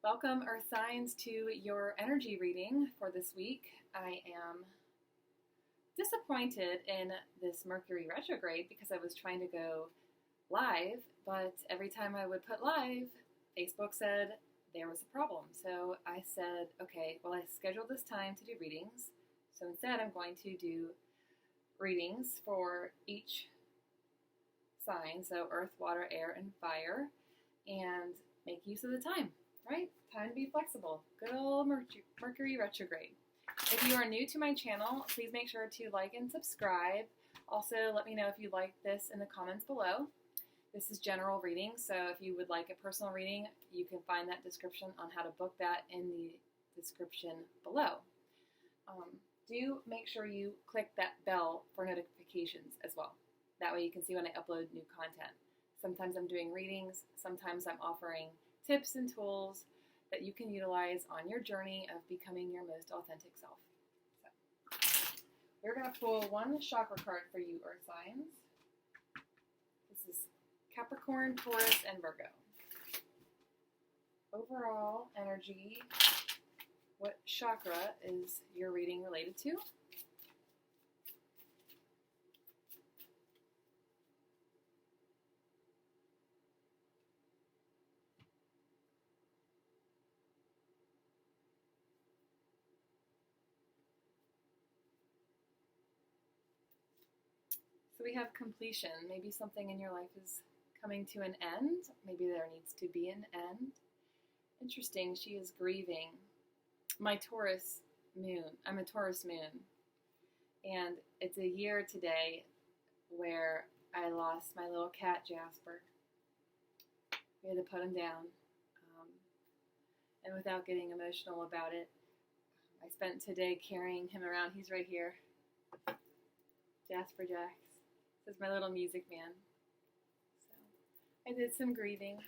Welcome, Earth Signs, to your energy reading for this week. I am disappointed in this Mercury retrograde because I was trying to go live, but every time I would put live, Facebook said there was a problem. So I said, okay, well, I scheduled this time to do readings. So instead, I'm going to do readings for each sign, so earth, water, air, and fire, and make use of the time. Right? Time to be flexible. Good old Mercury retrograde. If you are new to my channel, please make sure to like and subscribe. Also, let me know if you like this in the comments below. This is general reading, so if you would like a personal reading, you can find that description on how to book that in the description below. Do make sure you click that bell for notifications as well. That way you can see when I upload new content. Sometimes I'm doing readings, sometimes I'm offering tips and tools that you can utilize on your journey of becoming your most authentic self. So, we're going to pull one chakra card for you, Earth Signs. This is Capricorn, Taurus, and Virgo. Overall energy, what chakra is your reading related to? So we have completion. Maybe something in your life is coming to an end. Maybe there needs to be an end. Interesting, she is grieving. My Taurus moon, I'm a Taurus moon. And it's a year today where I lost my little cat, Jasper. We had to put him down. And without getting emotional about it, I spent today carrying him around. He's right here. Jasper Jax. This is my little music man. So I did some grieving,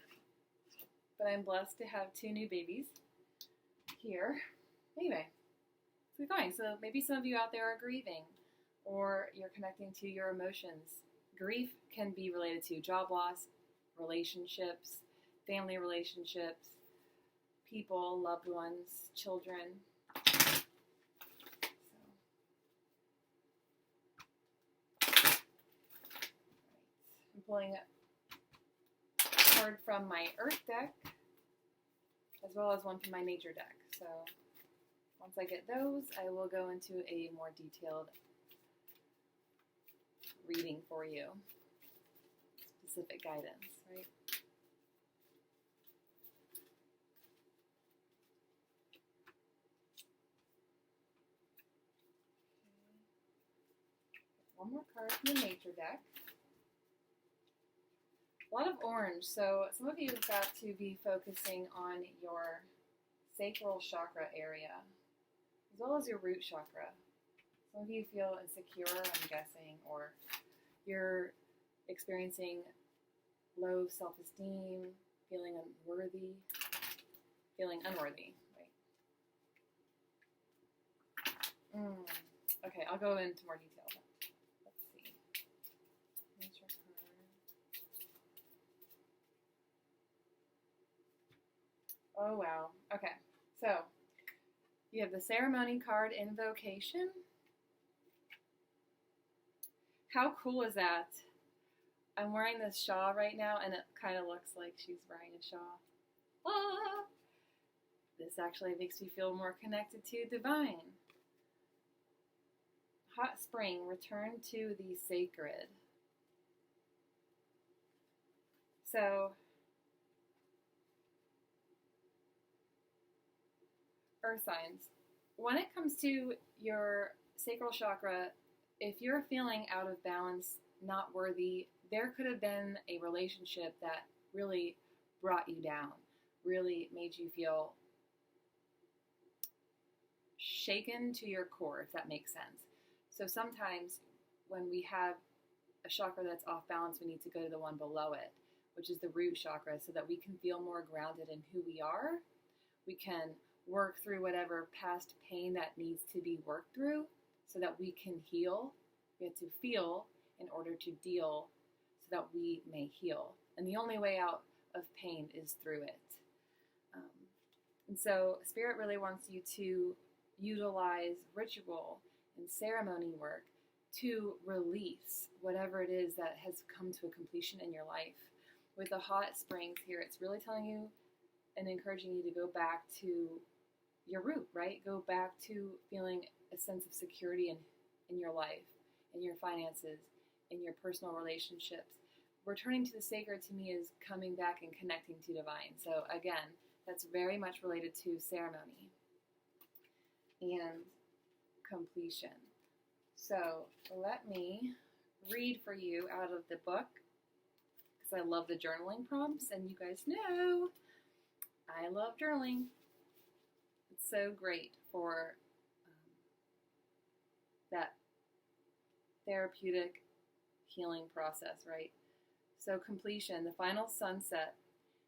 but I'm blessed to have two new babies here. Anyway, let's keep going. So maybe some of you out there are grieving, or you're connecting to your emotions. Grief can be related to job loss, relationships, family relationships, people, loved ones, children. I'm pulling a card from my Earth deck, as well as one from my Nature deck. So once I get those, I will go into a more detailed reading for you. Specific guidance, right? One more card from the Nature deck. A lot of orange, so some of you have got to be focusing on your sacral chakra area, as well as your root chakra. Some of you feel insecure, I'm guessing, or you're experiencing low self-esteem, feeling unworthy, right? Okay, I'll go into more detail. Let's see. Nature card. Oh, wow. Okay, so you have the ceremony card, invocation. How cool is that? I'm wearing this shawl right now, and it kind of looks like she's wearing a shawl. Ah! This actually makes me feel more connected to divine. Hot spring, return to the sacred. So, Earth signs, when it comes to your sacral chakra, if you're feeling out of balance, not worthy, there could have been a relationship that really brought you down, really made you feel shaken to your core, if that makes sense. So sometimes when we have a chakra that's off balance, we need to go to the one below it, which is the root chakra, so that we can feel more grounded in who we are. We can work through whatever past pain that needs to be worked through so that we can heal. We have to feel in order to deal so that we may heal. And the only way out of pain is through it. And so Spirit really wants you to utilize ritual and ceremony work to release whatever it is that has come to a completion in your life. With the hot springs here, it's really telling you and encouraging you to go back to your root, right? Go back to feeling a sense of security in your life, in your finances, in your personal relationships. Returning to the sacred to me is coming back and connecting to divine. So again, that's very much related to ceremony and completion. So let me read for you out of the book, because I love the journaling prompts, and you guys know I love journaling. It's so great for that therapeutic healing process, right? So completion, the final sunset.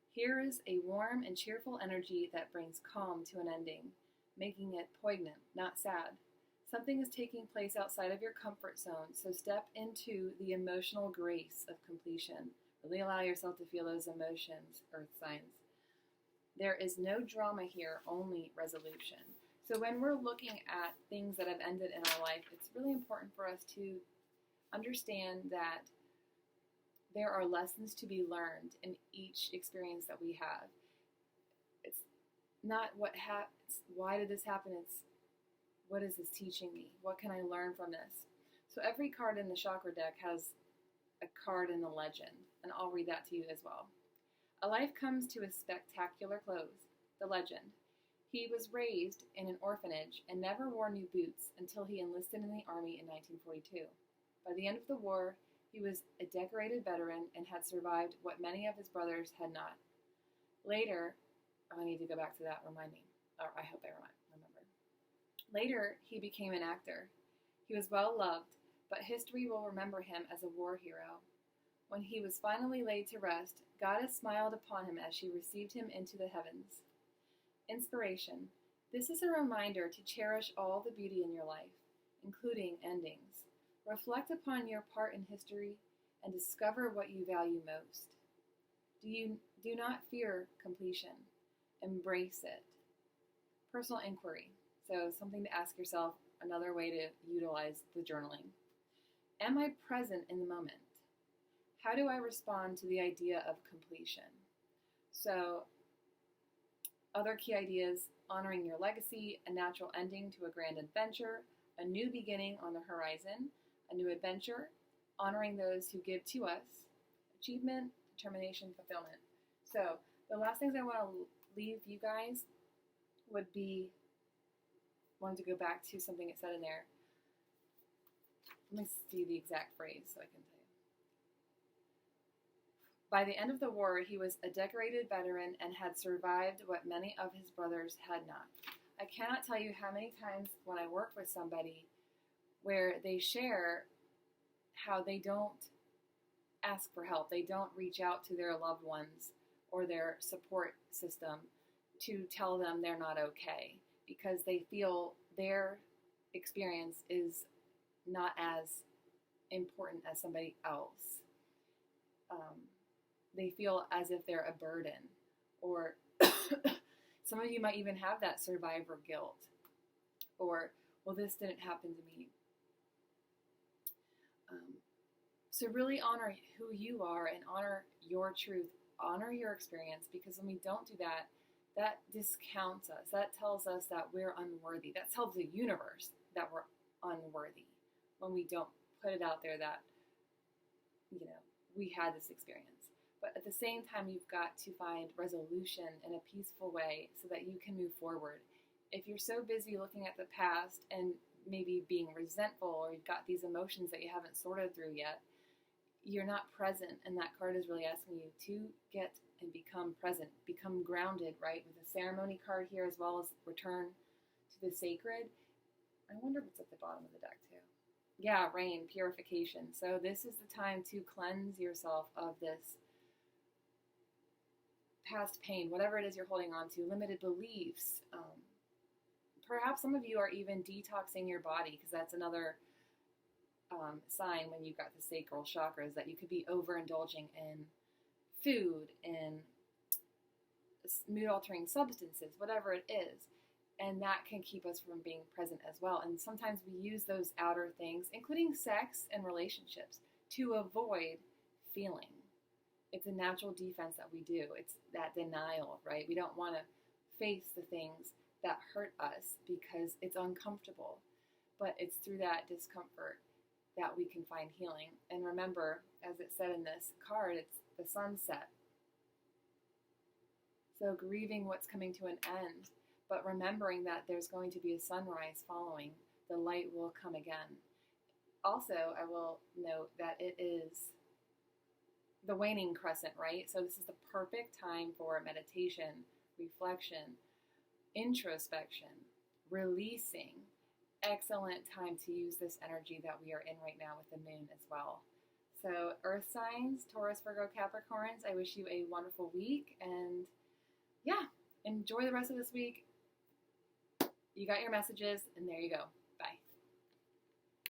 Here is a warm and cheerful energy that brings calm to an ending, making it poignant, not sad. Something is taking place outside of your comfort zone, so step into the emotional grace of completion. Really allow yourself to feel those emotions, earth signs. There is no drama here, only resolution. So when we're looking at things that have ended in our life, it's really important for us to understand that there are lessons to be learned in each experience that we have. It's not why did this happen? It's what is this teaching me? What can I learn from this? So every card in the chakra deck has a card in the legend, and I'll read that to you as well. A life comes to a spectacular close. The legend. He was raised in an orphanage and never wore new boots until he enlisted in the army in 1942. By the end of the war, he was a decorated veteran and had survived what many of his brothers had not. Later, I need to go back to that, remind me. Or I hope I remember. Later, he became an actor. He was well loved, but history will remember him as a war hero. When he was finally laid to rest, Goddess smiled upon him as she received him into the heavens. Inspiration. This is a reminder to cherish all the beauty in your life, including endings. Reflect upon your part in history and discover what you value most. Do not fear completion. Embrace it. Personal inquiry. So something to ask yourself, another way to utilize the journaling. Am I present in the moment? How do I respond to the idea of completion? So other key ideas: honoring your legacy, a natural ending to a grand adventure, a new beginning on the horizon, a new adventure, honoring those who give to us, achievement, determination, fulfillment. So the last things I want to leave you guys would be, wanted to go back to something it said in there. Let me see the exact phrase so I can tell you. By the end of the war, he was a decorated veteran and had survived what many of his brothers had not. I cannot tell you how many times when I work with somebody where they share how they don't ask for help, they don't reach out to their loved ones or their support system to tell them they're not okay, because they feel their experience is not as important as somebody else. They feel as if they're a burden, or some of you might even have that survivor guilt, or, well, this didn't happen to me. So really honor who you are and honor your truth, honor your experience, because when we don't do that, that discounts us. That tells us that we're unworthy. That tells the universe that we're unworthy when we don't put it out there that, we had this experience. But at the same time, you've got to find resolution in a peaceful way so that you can move forward. If you're so busy looking at the past and maybe being resentful, or you've got these emotions that you haven't sorted through yet, you're not present. And that card is really asking you to get and become present, become grounded, right? With a ceremony card here, as well as return to the sacred. I wonder what's at the bottom of the deck too. Yeah, rain, purification. So this is the time to cleanse yourself of this past pain, whatever it is you're holding on to, limited beliefs. Perhaps some of you are even detoxing your body, because that's another sign when you've got the sacral chakras, that you could be overindulging in food, in mood altering substances, whatever it is. And that can keep us from being present as well. And sometimes we use those outer things, including sex and relationships, to avoid feeling. It's a natural defense that we do. It's that denial, right? We don't want to face the things that hurt us because it's uncomfortable. But it's through that discomfort that we can find healing. And remember, as it said in this card, it's the sunset. So grieving what's coming to an end, but remembering that there's going to be a sunrise following. The light will come again. Also, I will note that it is the waning crescent, right? So this is the perfect time for meditation, reflection, introspection, releasing. Excellent time to use this energy that we are in right now with the moon as well. So earth signs, Taurus, Virgo, Capricorns, I wish you a wonderful week, and yeah, enjoy the rest of this week. You got your messages, and there you go.